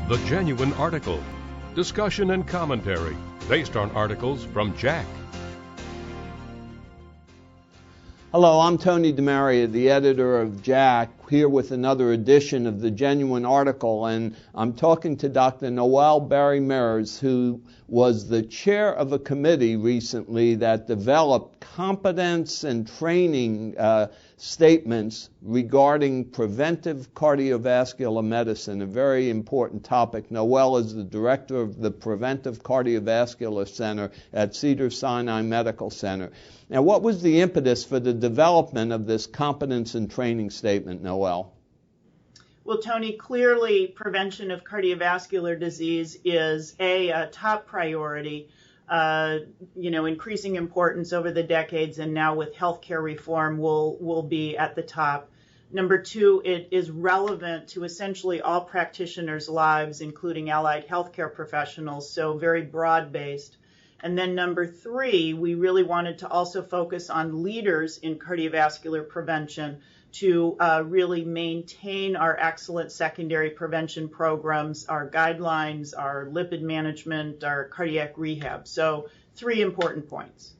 The Genuine Article. Discussion and commentary based on articles from JACC. Hello, I'm Tony DeMaria, the editor of JACC, here with another edition of the Genuine Article, and I'm talking to Dr. Noel Barry-Mers, who was the chair of a committee recently that developed competence and training statements regarding preventive cardiovascular medicine, a very important topic. Noel is the director of the Preventive Cardiovascular Center at Cedars-Sinai Medical Center. Now, what was the impetus for the development of this competence and training statement, Noel? Well, Tony, clearly prevention of cardiovascular disease is a top priority, increasing importance over the decades, and now with healthcare reform will be at the top. Number two, it is relevant to essentially all practitioners' lives, including allied healthcare professionals, so very broad-based. And then number three, we really wanted to also focus on leaders in cardiovascular prevention to really maintain our excellent secondary prevention programs, our guidelines, our lipid management, our cardiac rehab. So three important points.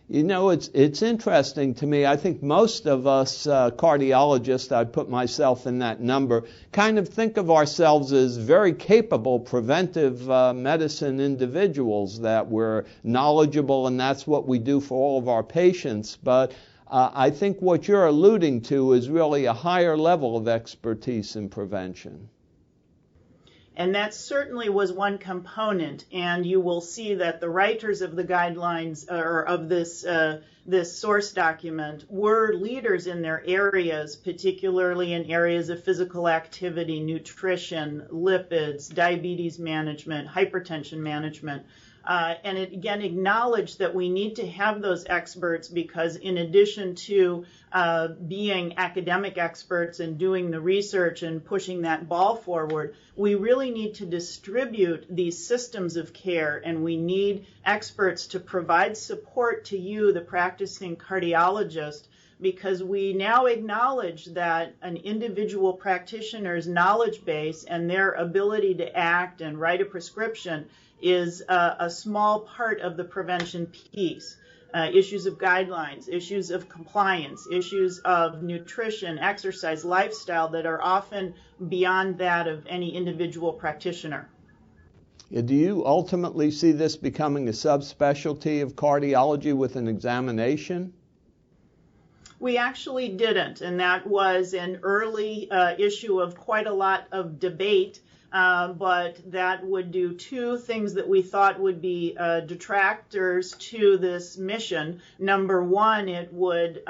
You know, it's interesting to me. I think most of us cardiologists, I'd put myself in that number, kind of think of ourselves as very capable preventive medicine individuals, that we're knowledgeable and that's what we do for all of our patients. But I think what you're alluding to is really a higher level of expertise in prevention. And that certainly was one component, and you will see that the writers of the guidelines or of this source document were leaders in their areas, particularly in areas of physical activity, nutrition, lipids, diabetes management, hypertension management. And it again acknowledged that we need to have those experts because in addition to being academic experts and doing the research and pushing that ball forward, we really need to distribute these systems of care, and we need experts to provide support to you, the practicing cardiologist, because we now acknowledge that an individual practitioner's knowledge base and their ability to act and write a prescription is a small part of the prevention piece. Issues of guidelines, issues of compliance, issues of nutrition, exercise, lifestyle that are often beyond that of any individual practitioner. Do you ultimately see this becoming a subspecialty of cardiology with an examination? We actually didn't, and that was an early issue of quite a lot of debate. But that would do two things that we thought would be detractors to this mission. Number one, it would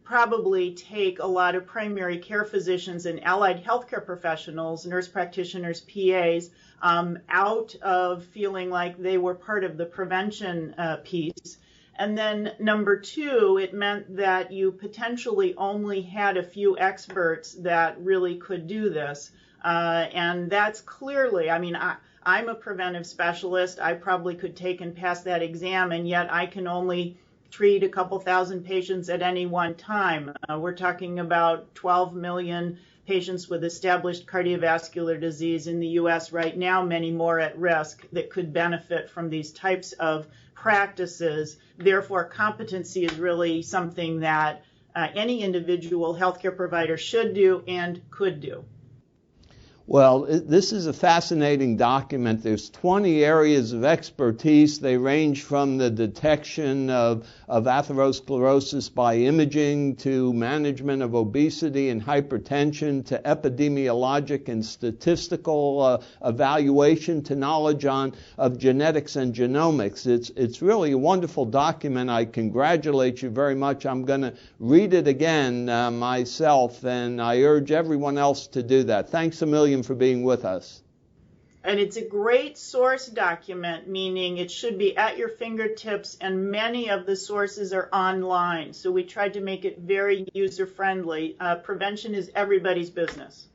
probably take a lot of primary care physicians and allied healthcare professionals, nurse practitioners, PAs, out of feeling like they were part of the prevention piece. And then number two, it meant that you potentially only had a few experts that really could do this. And that's clearly, I'm a preventive specialist. I probably could take and pass that exam, and yet I can only treat a couple thousand patients at any one time. We're talking about 12 million patients with established cardiovascular disease in the U.S. right now, many more at risk that could benefit from these types of practices. Therefore, competency is really something that any individual healthcare provider should do and could do. Well, this is a fascinating document. There's 20 areas of expertise. They range from the detection of atherosclerosis by imaging to management of obesity and hypertension to epidemiologic and statistical evaluation to knowledge of genetics and genomics. It's really a wonderful document. I congratulate you very much. I'm going to read it again myself, and I urge everyone else to do that. Thanks a million for being with us. And it's a great source document, meaning it should be at your fingertips, and many of the sources are online. So we tried to make it very user-friendly. Prevention is everybody's business.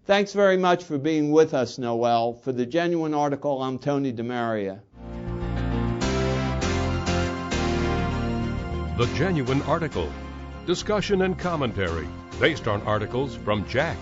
Thanks very much for being with us, Noel. For the Genuine Article, I'm Tony DeMaria. The Genuine Article. Discussion and commentary based on articles from JACC.